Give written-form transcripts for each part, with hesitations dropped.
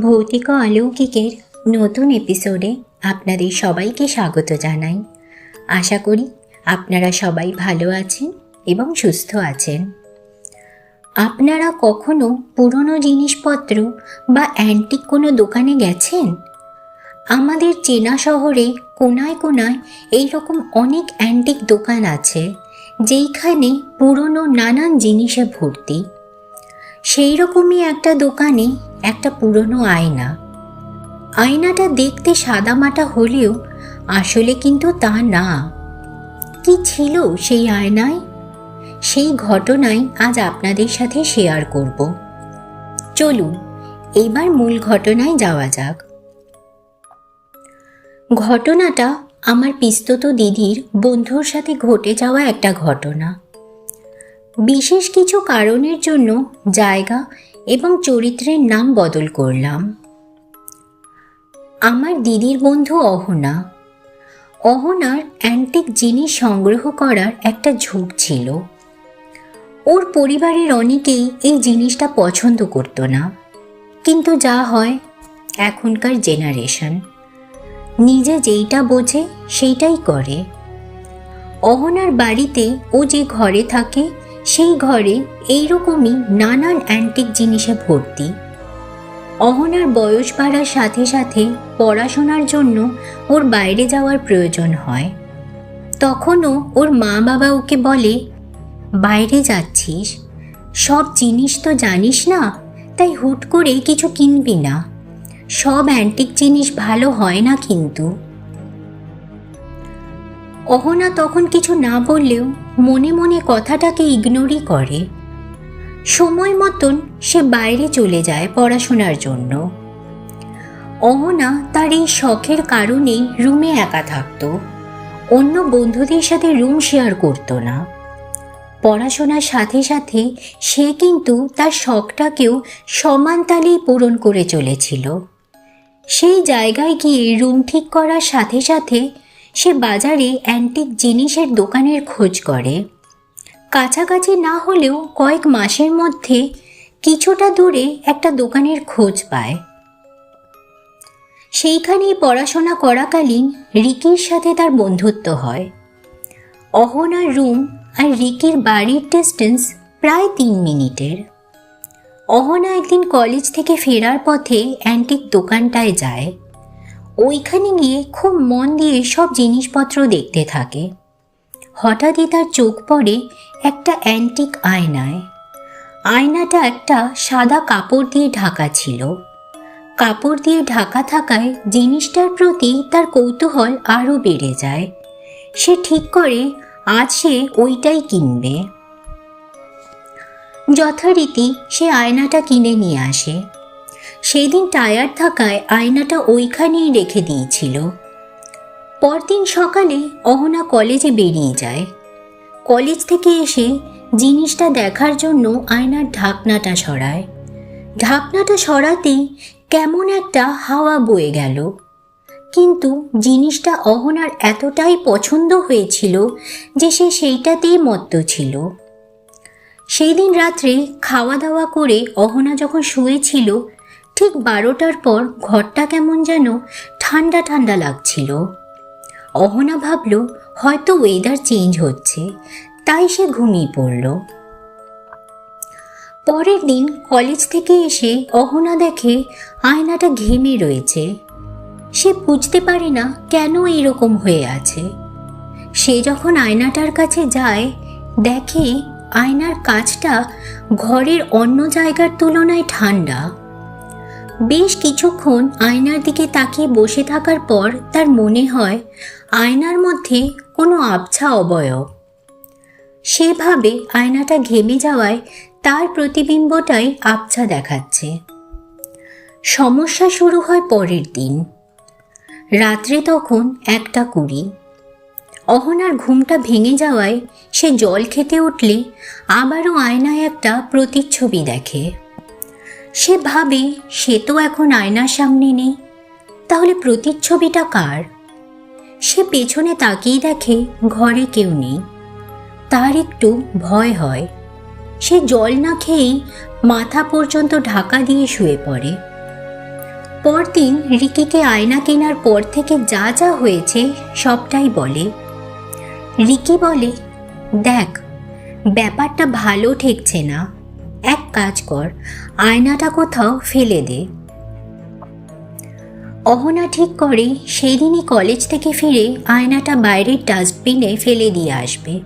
ভৌতিক ও অলৌকিকের নতুন এপিসোডে আপনাদের সবাইকে স্বাগত জানাই। আশা করি আপনারা সবাই ভালো আছেন এবং সুস্থ আছেন। আপনারা কখনো পুরনো জিনিসপত্র বা অ্যান্টিক কোনো দোকানে গেছেন? আমাদের চেনা শহরে কোনায় কোনায় এইরকম অনেক অ্যান্টিক দোকান আছে যেইখানে পুরনো নানান জিনিসে ভর্তি। সেই রকমই একটা দোকানে একটা পুরনো আয়নাটা দেখতে সাদামাটা হলেও আসলে কিন্তু তা না। কি ছিল সেই আয়নায়? সেই ঘটনাই আজ আপনাদের সাথে শেয়ার করব। চলুন এবার মূল ঘটনায় যাওয়া যাক। ঘটনাটা আমার পিস্তত দিদির বন্ধুর সাথে ঘটে যাওয়া একটা ঘটনা। বিশেষ কিছু কারণের জন্য জায়গা এবং চরিত্রের নাম বদল করলাম। আমার দিদির বন্ধু অহনার অ্যান্টিক জিনিস সংগ্রহ করার একটা ঝোঁক ছিল। ওর পরিবারের অনেকেই এই জিনিসটা পছন্দ করতো না, কিন্তু যা হয় এখনকার জেনারেশন, নিজে যেইটা বোঝে সেইটাই করে। অহনার বাড়িতে ও যে ঘরে থাকে সেই ঘরে এইরকমই নানান অ্যান্টিক জিনিসে ভর্তি। অহনার বয়স বাড়ার সাথে সাথে পড়াশোনার জন্য ওর বাইরে যাওয়ার প্রয়োজন হয়। তখনও ওর মা বাবা ওকে বলে, বাইরে যাচ্ছিস, সব জিনিস তো জানিস না, তাই হুট করে কিছু কিনবি না, সব অ্যান্টিক জিনিস ভালো হয় না কিন্তু। অহনা তখন কিছু না বললেও মনে মনে কথাটাকে ইগনোরই করে। সময় মতন সে বাইরে চলে যায় পড়াশোনার জন্য। অহনা তার এই শখের কারণেই রুমে একা থাকত, অন্য বন্ধুদের সাথে রুম শেয়ার করত না। পড়াশোনার সাথে সাথে সে কিন্তু তার শখটাকেও সমান তালেই পূরণ করে চলেছিল। সেই জায়গায় গিয়ে রুম ঠিক করার সাথে সাথে সে বাজারে অ্যান্টিক জিনিসের দোকানের খোঁজ করে। কাছাকাছি না হলেও কয়েক মাসের মধ্যে কিছুটা দূরে একটা দোকানের খোঁজ পায়। সেইখানেই পড়াশোনা করাকালীন রিকির সাথে তার বন্ধুত্ব হয়। অহনার রুম আর রিকির বাড়ির ডিস্টেন্স প্রায় 3 মিনিটের। অহনা একদিন কলেজ থেকে ফেরার পথে অ্যান্টিক দোকানটায় যায়। ওইখানে গিয়ে খুব মন দিয়ে সব জিনিসপত্র দেখতে থাকে। হঠাৎই তার চোখ পড়ে একটা অ্যান্টিক আয়নায়। আয়নাটা একটা সাদা কাপড় দিয়ে ঢাকা ছিল। কাপড় দিয়ে ঢাকা থাকায় জিনিসটার প্রতি তার কৌতূহল আরও বেড়ে যায়। সে ঠিক করে আজ সে ওইটাই কিনবে। যথারীতি সে আয়নাটা কিনে নিয়ে আসে। সেই দিন টায়ার্ড থাকায় আয়নাটা ওইখানেই রেখে দিয়েছিল। পরদিন সকালে অহনা কলেজে বেরিয়ে যায়। কলেজ থেকে এসে জিনিসটা দেখার জন্য আয়নার ঢাকনাটা সরায়। ঢাকনাটা সরাতেই কেমন একটা হাওয়া বয়ে গেল, কিন্তু জিনিসটা অহনার এতটাই পছন্দ হয়েছিল যে সে সেইটাতেই মত্ত ছিল। সেই দিন রাত্রে খাওয়া দাওয়া করে অহনা যখন শুয়েছিল, ঠিক 12টার পর ঘরটা কেমন যেন ঠান্ডা ঠান্ডা লাগছিল। অহনা ভাবল হয়তো ওয়েদার চেঞ্জ হচ্ছে, তাই সে ঘুমিয়ে পড়ল। পরের দিন কলেজ থেকে এসে অহনা দেখে আয়নাটা ঘেমে রয়েছে। সে বুঝতে পারে না কেন এইরকম হয়ে আছে। সে যখন আয়নাটার কাছে যায়, দেখে আয়নার কাচটা ঘরের অন্য জায়গার তুলনায় ঠান্ডা। বেশ কিছুক্ষণ আয়নার দিকে তাকিয়ে বসে থাকার পর তার মনে হয় আয়নার মধ্যে কোনো আবছা অবয়ব। সেভাবে আয়নাটা ঘেমে যাওয়ায় তার প্রতিবিম্বটাই আবছা দেখাচ্ছে। সমস্যা শুরু হয় পরের দিন রাত্রে, তখন 1:20। অহনার ঘুমটা ভেঙে যাওয়ায় সে জল খেতে উঠলে আবারও আয়নায় একটা প্রতিচ্ছবি দেখে। সে ভাবে সে তো এখন আয়নার সামনে নেই, তাহলে প্রতিচ্ছবিটা কার? সে পেছনে তাকিয়ে দেখে ঘরে কেউ নেই। তার একটু ভয় হয়। সে জল না খেয়েই মাথা পর্যন্ত ঢাকা দিয়ে শুয়ে পড়ে। পরদিন রিকিকে আয়না কেনার পর থেকে যা যা হয়েছে সবটাই বলে। রিকি বলে, দেখ, ব্যাপারটা ভালো ঠেকছে না, এক কাজ কর, আয়নাটা কোথাও ফেলে দে। অহনা ঠিক করে সেই দিনই কলেজ থেকে ফিরে আয়নাটা বাইরের ডাস্টবিনে ফেলে দিয়ে আসবে।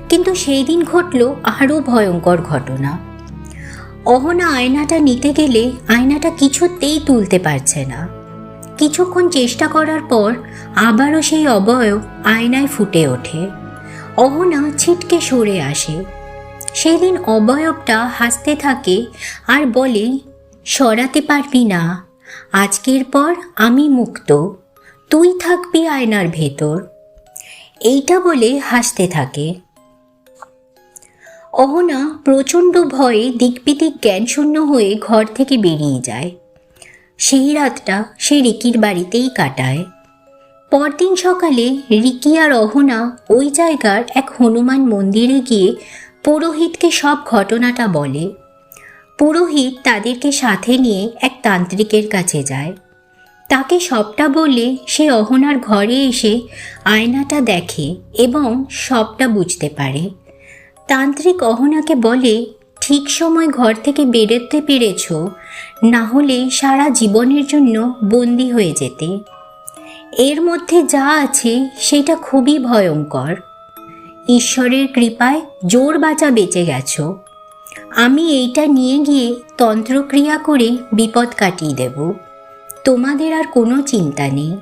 কিন্তু সেই দিন ঘটল আরও ভয়ঙ্কর ঘটনা। অহনা আয়নাটা নিতে গেলে আয়নাটা কিছুতেই তুলতে পারছে না। কিছুক্ষণ চেষ্টা করার পর আবারও সেই অবয়ব আয়নায় ফুটে ওঠে। অহনা ছিটকে সরে আসে। সেদিন অবয়বটা হাসতে থাকে আর বলে, সরাতে পারবি না, আজকের পর আমি মুক্ত, তুই থাকবি আয়নার ভেতর। এইটা বলে হাসতে থাকে। অহনা প্রচণ্ড ভয়ে দিকবিদিক জ্ঞানশূন্য হয়ে ঘর থেকে বেরিয়ে যায়। সেই রাতটা সে রিকির বাড়িতেই কাটায়। পরদিন সকালে রিকি আর অহনা ওই জায়গার এক হনুমান মন্দিরে গিয়ে পুরোহিতকে সব ঘটনাটা বলে। পুরোহিত তাদেরকে সাথে নিয়ে এক তান্ত্রিকের কাছে যায়। তাকে সবটা বলে সে অহনার ঘরে এসে আয়নাটা দেখে এবং সবটা বুঝতে পারে। তান্ত্রিক অহনাকে বলে, ঠিক সময় ঘর থেকে বেরোতে পেরেছ, না হলে সারা জীবনের জন্য বন্দি হয়ে যেতে। এর মধ্যে যা আছে সেটা খুবই ভয়ঙ্কর। ঈশ্বরের কৃপায় জোর বাঁচা বেঁচে গেছ। আমি এইটা নিয়ে গিয়ে তন্ত্রক্রিয়া করে বিপদ কাটিয়ে দেব, তোমাদের আর কোনো চিন্তা নেই।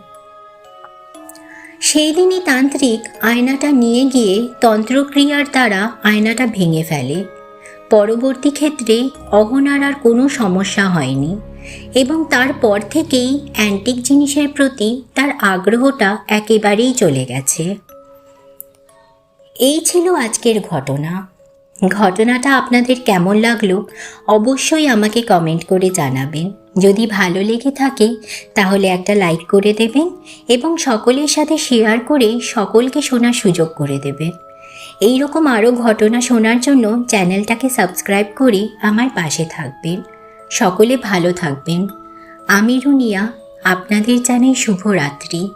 সেই দিনই তান্ত্রিক আয়নাটা নিয়ে গিয়ে তন্ত্রক্রিয়ার দ্বারা আয়নাটা ভেঙে ফেলে। পরবর্তী ক্ষেত্রে অহনার আর কোনো সমস্যা হয়নি এবং তারপর থেকেই অ্যান্টিক জিনিসের প্রতি তার আগ্রহটা একেবারেই চলে গেছে। এই ছিল আজকের ঘটনা। ঘটনাটা আপনাদের কেমন লাগলো অবশ্যই আমাকে কমেন্ট করে জানাবেন। যদি ভালো লেগে থাকে তাহলে একটা লাইক করে দেবেন এবং সকলের সাথে শেয়ার করে সকলকে শোনার সুযোগ করে দেবেন। এই রকম আরও ঘটনা শোনার জন্য চ্যানেলটাকে সাবস্ক্রাইব করে আমার পাশে থাকবেন। সকলে ভালো থাকবেন। আমি রুনিয়া, আপনাদের জানাই শুভরাত্রি।